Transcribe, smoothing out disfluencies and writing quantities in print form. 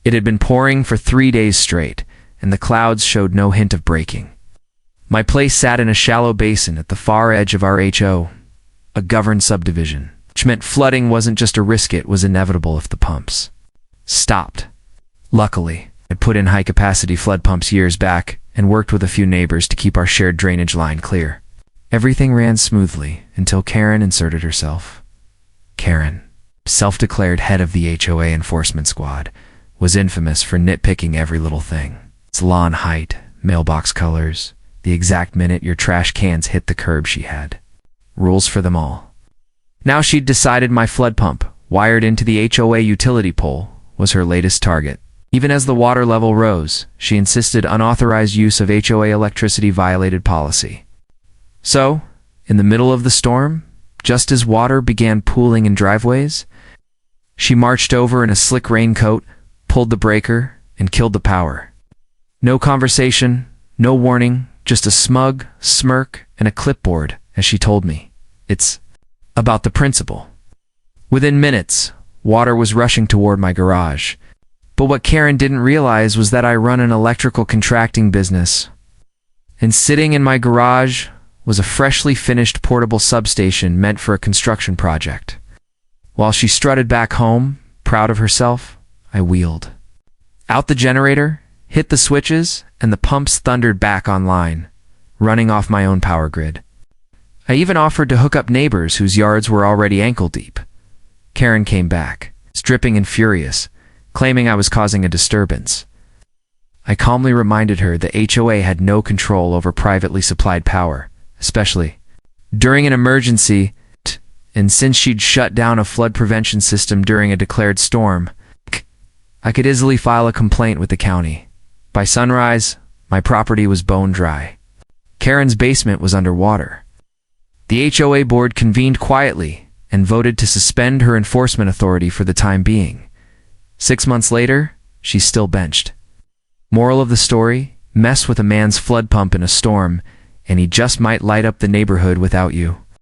It had been pouring for 3 days straight, and the clouds showed no hint of breaking. My place sat in a shallow basin at the far edge of our HO, a governed subdivision, which meant flooding wasn't just a risk, it was inevitable if the pumps stopped. Luckily, I'd put in high-capacity flood pumps years back and worked with a few neighbors to keep our shared drainage line clear. Everything ran smoothly until Karen inserted herself. Karen, self-declared head of the HOA enforcement squad, was infamous for nitpicking every little thing. Its lawn height, mailbox colors, the exact minute your trash cans hit the curb, she had rules for them all. Now she'd decided my flood pump, wired into the HOA utility pole, was her latest target. Even as the water level rose, she insisted unauthorized use of HOA electricity violated policy. So, in the middle of the storm, just as water began pooling in driveways, she marched over in a slick raincoat, pulled the breaker, and killed the power. No conversation, no warning, just a smug smirk and a clipboard as she told me, "It's about the principle." Within minutes, water was rushing toward my garage. But what Karen didn't realize was that I run an electrical contracting business. And sitting in my garage was a freshly finished portable substation meant for a construction project. While she strutted back home, proud of herself, I wheeled out the generator, hit the switches, and the pumps thundered back online, running off my own power grid. I even offered to hook up neighbors whose yards were already ankle-deep. Karen came back, dripping and furious, claiming I was causing a disturbance. I calmly reminded her the HOA had no control over privately supplied power, especially during an emergency, and since she'd shut down a flood prevention system during a declared storm, I could easily file a complaint with the county. By sunrise, my property was bone dry. Karen's basement was underwater. The HOA board convened quietly and voted to suspend her enforcement authority for the time being. 6 months later, she's still benched. Moral of the story, mess with a man's flood pump in a storm, and he just might light up the neighborhood without you.